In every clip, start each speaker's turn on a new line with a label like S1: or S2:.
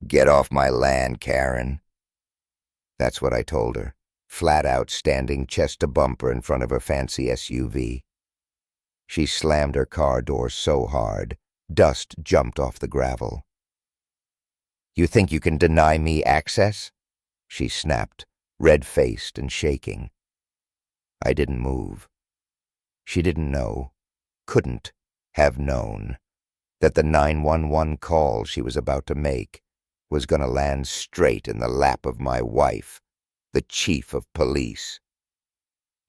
S1: "Get off my land, Karen." That's what I told her, flat out standing chest to bumper in front of her fancy SUV. She slammed her car door so hard, dust jumped off the gravel. "You think you can deny me access?" she snapped, red-faced and shaking. I didn't move. She didn't know, couldn't have known, that the 911 call she was about to make was going to land straight in the lap of my wife, the chief of police.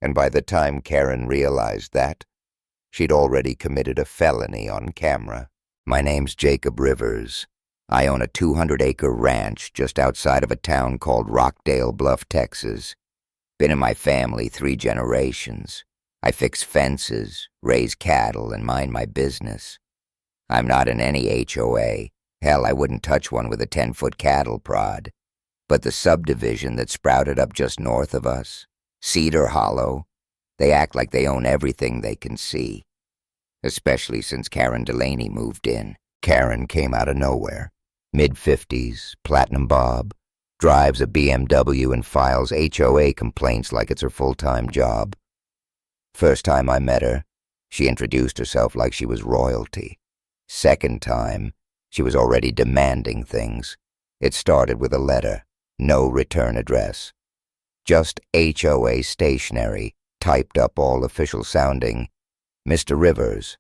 S1: And by the time Karen realized that, she'd already committed a felony on camera. "My name's Jacob Rivers. I own a 200-acre ranch just outside of a town called Rockdale Bluff, Texas. Been in my family 3 generations. I fix fences, raise cattle, and mind my business. I'm not in any HOA. Hell, I wouldn't touch one with a 10-foot cattle prod. But the subdivision that sprouted up just north of us, Cedar Hollow, they act like they own everything they can see. Especially since Karen Delaney moved in." Karen came out of nowhere. Mid-50s, platinum bob, drives a BMW and files HOA complaints like it's her full-time job. First time I met her, she introduced herself like she was royalty. Second time, she was already demanding things. It started with a letter, no return address. Just HOA stationery, typed up all official sounding. "Mr. Rivers,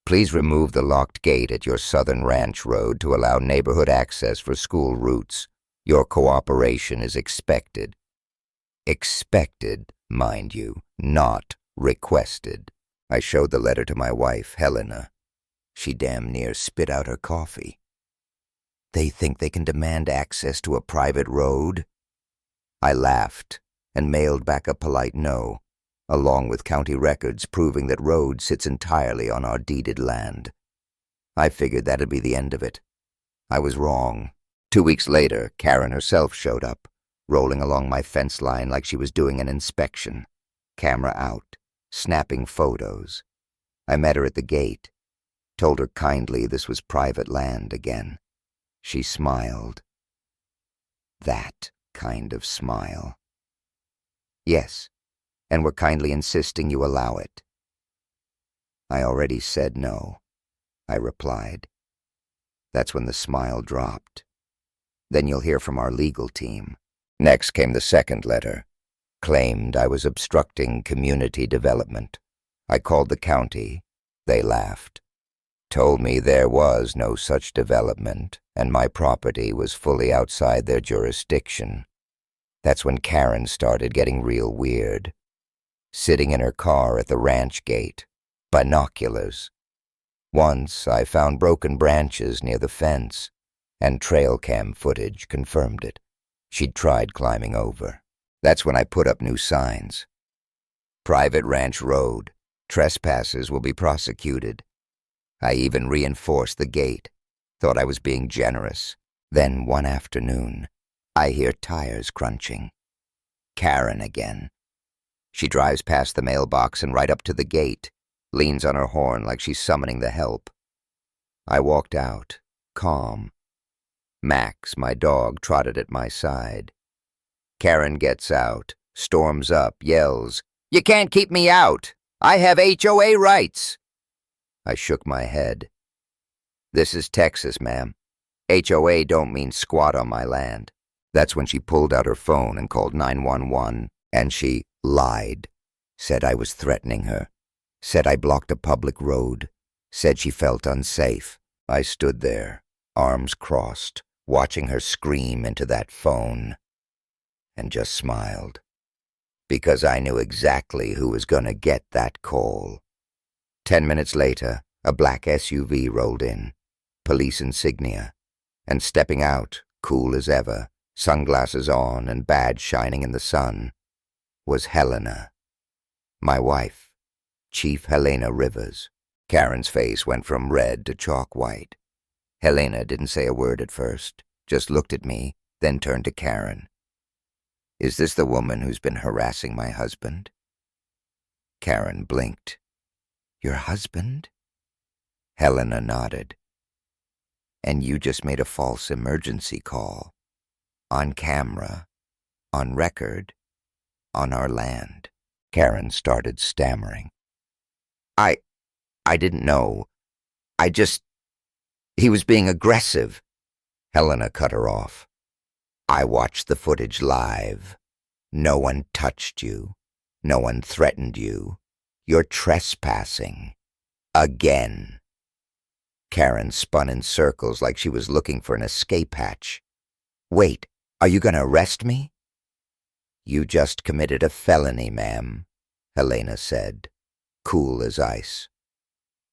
S1: please remove the locked gate at your Southern Ranch Road to allow neighborhood access for school routes. Your cooperation is expected." Expected, mind you, not requested. I showed the letter to my wife, Helena. She damn near spit out her coffee. "They think they can demand access to a private road?" I laughed and mailed back a polite no, along with county records proving that road sits entirely on our deeded land. I figured that'd be the end of it. I was wrong. 2 weeks later, Karen herself showed up, rolling along my fence line like she was doing an inspection. Camera out, snapping photos. I met her at the gate, told her kindly this was private land again. She smiled. That kind of smile. "Yes, and we're kindly insisting you allow it." "I already said no," I replied. That's when the smile dropped. "Then you'll hear from our legal team." Next came the second letter. Claimed I was obstructing community development. I called the county. They laughed. Told me there was no such development, and my property was fully outside their jurisdiction. That's when Karen started getting real weird. Sitting in her car at the ranch gate. Binoculars. Once I found broken branches near the fence, and trail cam footage confirmed it. She'd tried climbing over. That's when I put up new signs. "Private Ranch Road. Trespassers will be prosecuted." I even reinforced the gate. Thought I was being generous. Then one afternoon, I hear tires crunching. Karen again. She drives past the mailbox and right up to the gate, leans on her horn like she's summoning the help. I walked out, calm. Max, my dog, trotted at my side. Karen gets out, storms up, yells, "You can't keep me out! I have HOA rights!" I shook my head. "This is Texas, ma'am. HOA don't mean squat on my land." That's when she pulled out her phone and called 911, and she lied. Said I was threatening her. Said I blocked a public road. Said she felt unsafe. I stood there, arms crossed, watching her scream into that phone, and just smiled. Because I knew exactly who was gonna get that call. 10 minutes later, a black SUV rolled in, police insignia, and stepping out, cool as ever, sunglasses on and badge shining in the sun, was Helena, my wife, Chief Helena Rivers. Karen's face went from red to chalk white. Helena didn't say a word at first, just looked at me, then turned to Karen. "Is this the woman who's been harassing my husband?" Karen blinked. "Your husband?" Helena nodded. And you just made a false emergency call. On camera, on record, on our land. Karen started stammering. I didn't know. He was being aggressive. Helena cut her off. I watched the footage live. No one touched you. No one threatened you. You're trespassing. Again. Karen spun in circles like she was looking for an escape hatch. Wait, are you going to arrest me? You just committed a felony, ma'am, Helena said, cool as ice.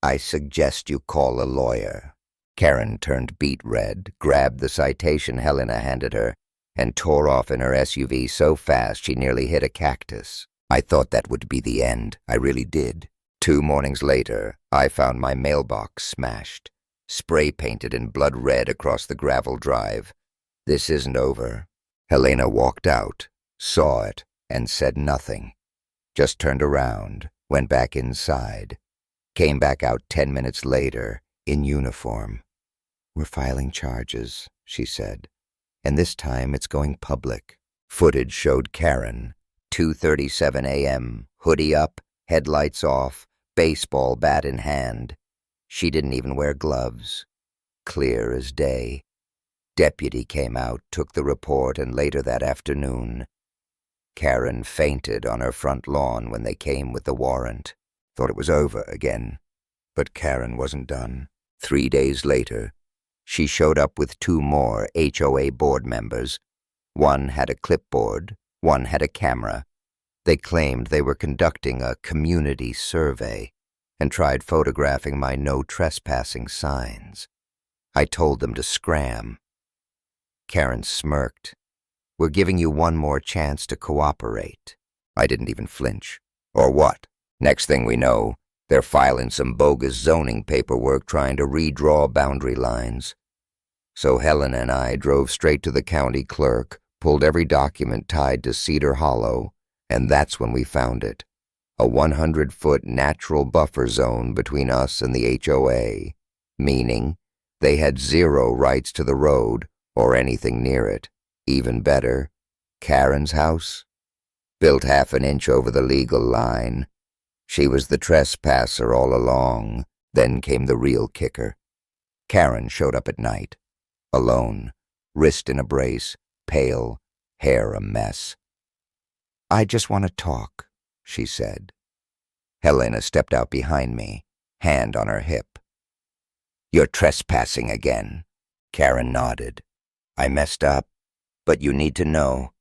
S1: I suggest you call a lawyer. Karen turned beet red, grabbed the citation Helena handed her, and tore off in her SUV so fast she nearly hit a cactus. I thought that would be the end. I really did. 2 mornings later, I found my mailbox smashed, spray-painted in blood red across the gravel drive. This isn't over. Helena walked out, saw it, and said nothing. Just turned around, went back inside, came back out 10 minutes later, in uniform. We're filing charges, she said, and this time it's going public. Footage showed Karen, 2:37 a.m., hoodie up, headlights off, baseball bat in hand. She didn't even wear gloves. Clear as day. Deputy came out, took the report, and later that afternoon, Karen fainted on her front lawn when they came with the warrant. Thought it was over again. But Karen wasn't done. 3 days later, she showed up with 2 more HOA board members. One had a clipboard, one had a camera. They claimed they were conducting a community survey and tried photographing my no trespassing signs. I told them to scram. Karen smirked. We're giving you one more chance to cooperate. I didn't even flinch. Or what? Next thing we know, they're filing some bogus zoning paperwork trying to redraw boundary lines. So Helen and I drove straight to the county clerk, pulled every document tied to Cedar Hollow, and that's when we found it. A 100-foot natural buffer zone between us and the HOA, meaning they had 0 rights to the road or anything near it. Even better, Karen's house, built half an inch over the legal line. She was the trespasser all along. Then came the real kicker. Karen showed up at night, alone, wrist in a brace, pale, hair a mess. I just want to talk, she said. Helena stepped out behind me, hand on her hip. You're trespassing again. Karen nodded. I messed up, but you need to know.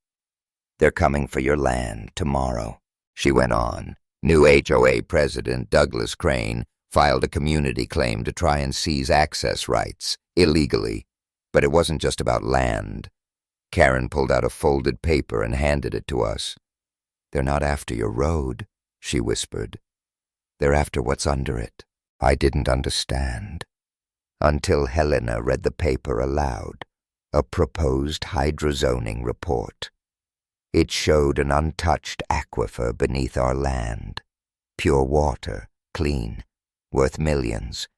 S1: They're coming for your land tomorrow. She went on. New HOA president Douglas Crane filed a community claim to try and seize access rights, illegally. But it wasn't just about land. Karen pulled out a folded paper and handed it to us. They're not after your road, she whispered. They're after what's under it. I didn't understand. Until Helena read the paper aloud. A proposed hydrozoning report. It showed an untouched aquifer beneath our land. Pure water, clean, worth millions.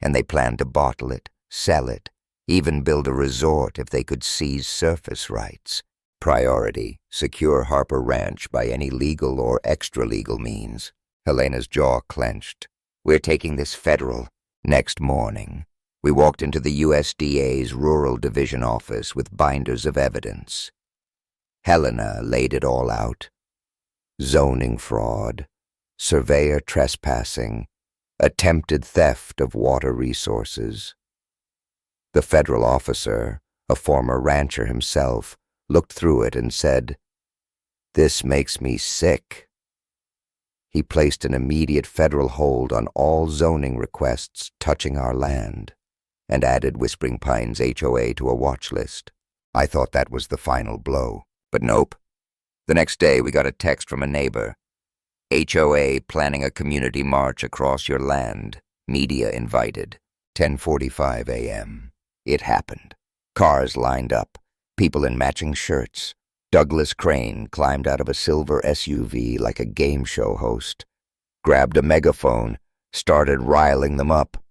S1: And they planned to bottle it, sell it, even build a resort if they could seize surface rights. Priority, secure Harper Ranch by any legal or extra-legal means. Helena's jaw clenched. We're taking this federal. Next morning, we walked into the USDA's Rural Division office with binders of evidence. Helena laid it all out. Zoning fraud, surveyor trespassing, attempted theft of water resources. The federal officer, a former rancher himself, looked through it and said, "This makes me sick." He placed an immediate federal hold on all zoning requests touching our land and added Whispering Pines HOA to a watch list. I thought that was the final blow. But nope. The next day we got a text from a neighbor. HOA planning a community march across your land. Media invited. 10:45 a.m. It happened. Cars lined up. People in matching shirts. Douglas Crane climbed out of a silver SUV like a game show host. Grabbed a megaphone. Started riling them up.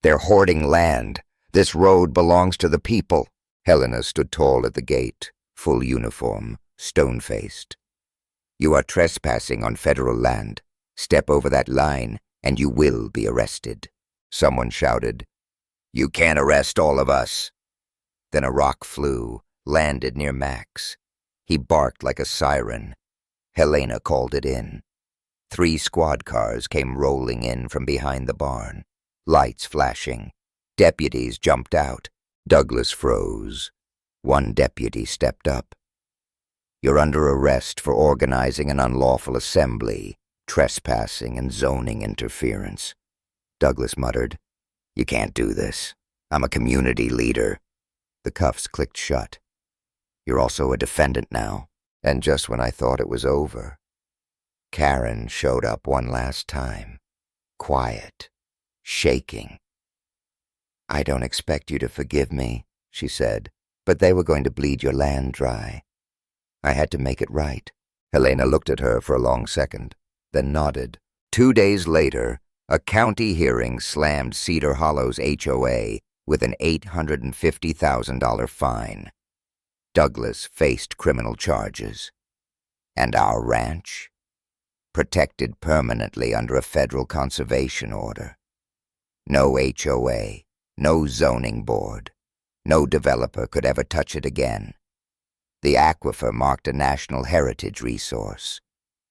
S1: They're hoarding land. This road belongs to the people. Helena stood tall at the gate, full uniform, stone-faced. You are trespassing on federal land. Step over that line, and you will be arrested. Someone shouted, "You can't arrest all of us." Then a rock flew, landed near Max. He barked like a siren. Helena called it in. 3 squad cars came rolling in from behind the barn, lights flashing. Deputies jumped out. Douglas froze. One deputy stepped up. "You're under arrest for organizing an unlawful assembly, trespassing and zoning interference." Douglas muttered, "You can't do this. I'm a community leader." The cuffs clicked shut. "You're also a defendant now." And just when I thought it was over, Karen showed up one last time, quiet, shaking. "I don't expect you to forgive me," she said, "but they were going to bleed your land dry. I had to make it right." Helena looked at her for a long second, then nodded. 2 days later, a county hearing slammed Cedar Hollow's HOA with an $850,000 fine. Douglas faced criminal charges. And our ranch? Protected permanently under a federal conservation order. No HOA, no zoning board. No developer could ever touch it again. The aquifer marked a national heritage resource.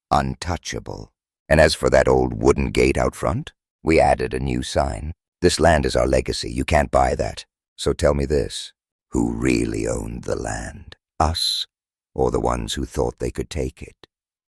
S1: Untouchable. And as for that old wooden gate out front, we added a new sign. "This land is our legacy. You can't buy that. So tell me this. Who really owned the land? Us, or the ones who thought they could take it?"